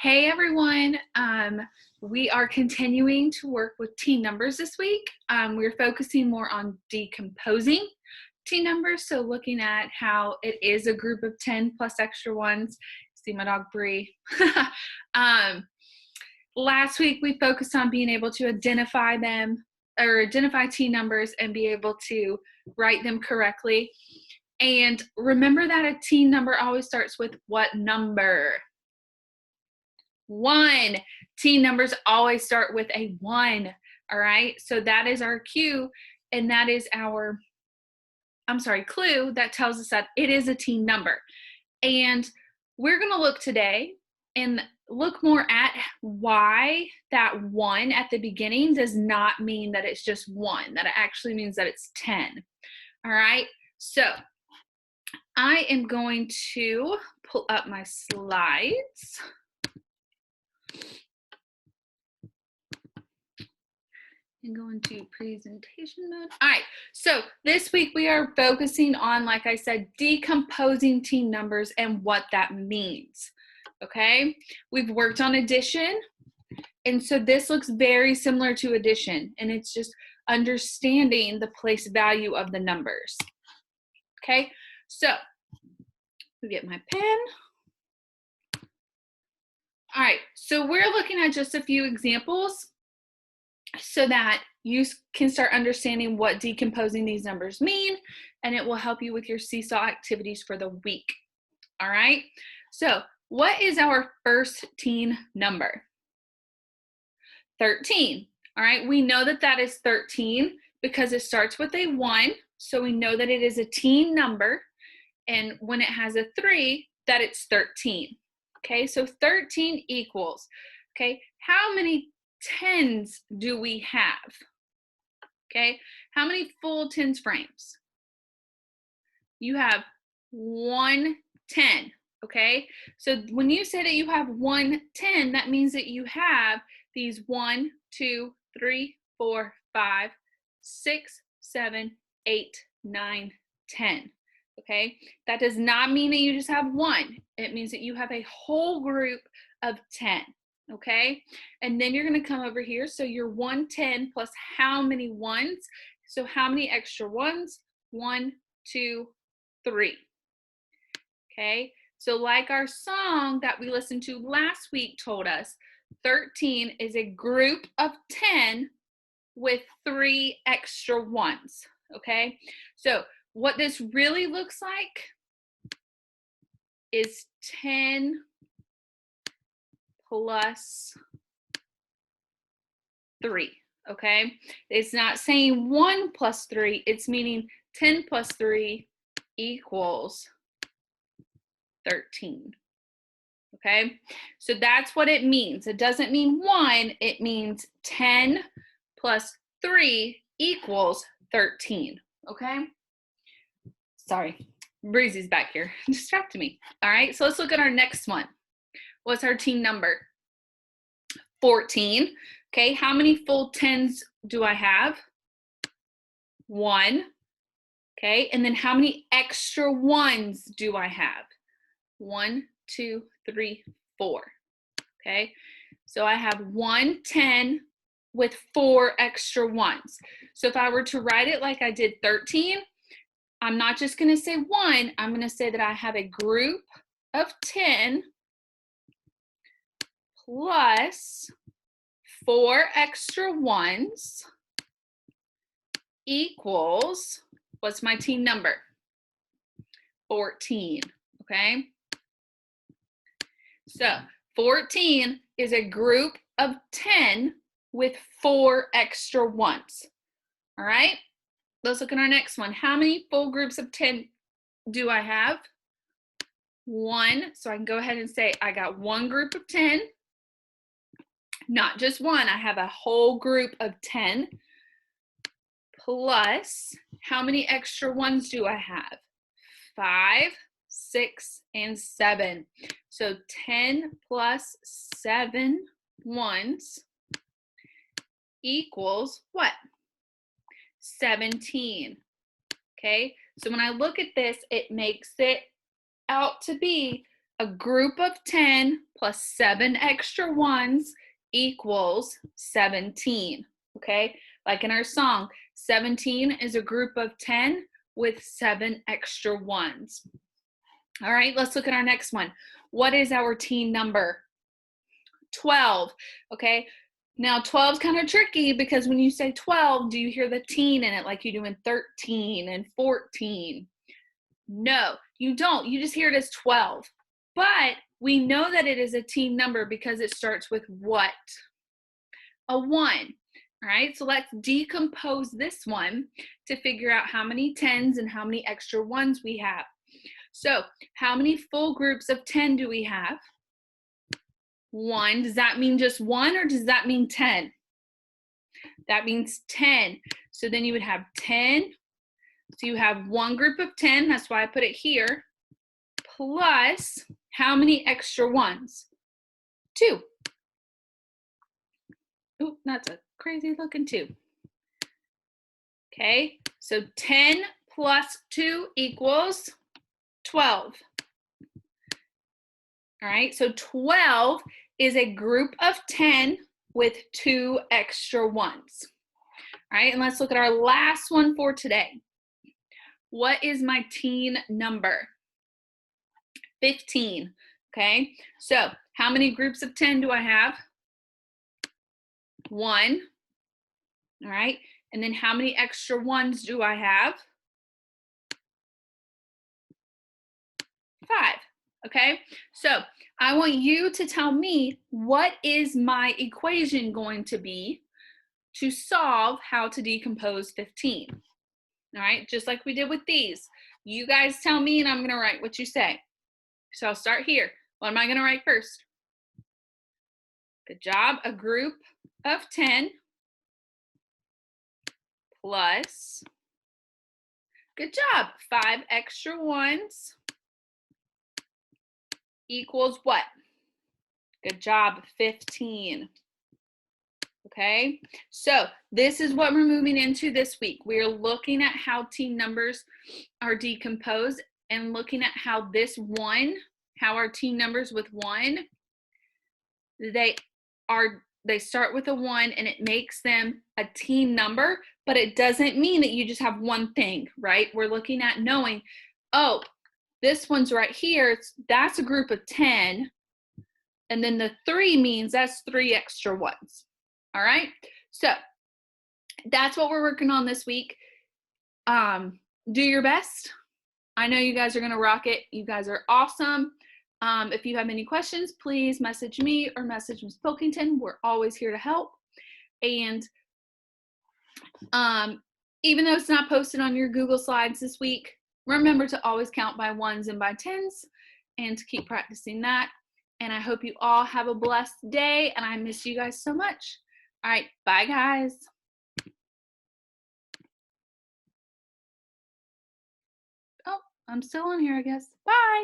Hey everyone, we are continuing to work with team numbers this week. We're focusing more on decomposing team numbers, so looking at how it is a group of 10 plus extra ones. See my dog Bree. Last week we focused on being able to identify them or identify team numbers and be able to write them correctly. And remember that a team number always starts with what number? 1. Team numbers always start with a 1. All right, so that is our cue, and that is our clue that tells us that it is a team number. And we're going to look today and look more at why that 1 at the beginning does not mean that it's just 1, that it actually means that it's 10. All right, so I am going to pull up my slides. And go into presentation mode. All right, so this week we are focusing on, like I said, decomposing team numbers and what that means, okay? We've worked on addition, and so this looks very similar to addition, and it's just understanding the place value of the numbers, okay? So, let me get my pen. All right, so we're looking at just a few examples so that you can start understanding what decomposing these numbers mean, and it will help you with your seesaw activities for the week. All right, so what is our first team number? 13. All right, we know that that is 13 because it starts with a 1, so we know that it is a team number, and when it has a 3, that it's 13. Okay, so 13 equals, okay, how many 10s do we have? Okay, how many full tens frames? You have 1 10. Okay, so when you say that you have 1 10, that means that you have these 1 2 3 4 5 6 7 8 9 10. Okay, that does not mean that you just have 1. It means that you have a whole group of 10. Okay, and then you're going to come over here, so you're 110 plus how many ones? So how many extra ones? 1 2 3. Okay, so like our song that we listened to last week told us, 13 is a group of 10 with 3 extra ones. Okay, so what this really looks like is 10 plus 3, okay? It's not saying 1 plus 3, it's meaning 10 plus 3 equals 13, okay? So that's what it means. It doesn't mean 1, it means 10 plus 3 equals 13, okay? Sorry, Breezy's back here, distracted me. All right, so let's look at our next one. What's our team number? 14. Okay, how many full tens do I have? 1. Okay, and then how many extra ones do I have? 1, 2, 3, 4. Okay, so I have 1 10 with 4 extra ones. So if I were to write it like I did 13, I'm not just going to say 1, I'm going to say that I have a group of 10 plus 4 extra ones equals, what's my team number? 14, okay? So 14 is a group of 10 with 4 extra ones, all right? Let's look at our next one. How many full groups of 10 do I have? 1, so I can go ahead and say I got 1 group of 10. Not just 1, I have a whole group of 10 plus, how many extra ones do I have? 5, 6, and 7. So 10 plus 7 ones equals what? 17. Okay, so when I look at this, it makes it out to be A group of 10 plus 7 extra ones equals 17, okay? Like in our song, 17 is a group of 10 with 7 extra ones. All right, let's look at our next one. What is our teen number? 12, okay? Now 12 is kind of tricky because when you say 12, do you hear the teen in it like you do in 13 and 14? No, you don't. You just hear it as 12. But we know that it is a teen number because it starts with what? A 1. All right, so let's decompose this one to figure out how many 10s and how many extra ones we have. So how many full groups of 10 do we have? 1. Does that mean just 1 or does that mean 10? That means 10. So then you would have 10. So you have one group of 10. That's why I put it here. Plus how many extra ones? 2. Oh, that's a crazy looking 2. Okay, so 10 plus 2 equals 12. All right, so 12 is a group of 10 with 2 extra ones. All right, and let's look at our last one for today. What is my teen number? 15, okay? So how many groups of 10 do I have? 1, all right? And then how many extra ones do I have? 5, okay? So I want you to tell me what is my equation going to be to solve how to decompose 15. All right, just like we did with these. You guys tell me and I'm gonna write what you say. So I'll start here. What am I gonna write first? Good job. A group of 10 plus, good job, 5 extra ones equals what? Good job, 15. Okay, so this is what we're moving into this week. We're looking at how teen numbers are decomposed and looking at how this 1, how our teen numbers with 1, they start with a 1 and it makes them a teen number, but it doesn't mean that you just have one thing, right? We're looking at knowing, oh, this one's right here, that's a group of 10, and then the 3 means that's 3 extra ones. All right, so that's what we're working on this week. Do your best. I know you guys are gonna rock it. You guys are awesome. If you have any questions, please message me or message Ms. Pilkington. We're always here to help. And even though it's not posted on your Google Slides this week, remember to always count by 1s and by 10s and to keep practicing that. And I hope you all have a blessed day, and I miss you guys so much. All right, bye guys. Oh, I'm still on here, I guess. Bye.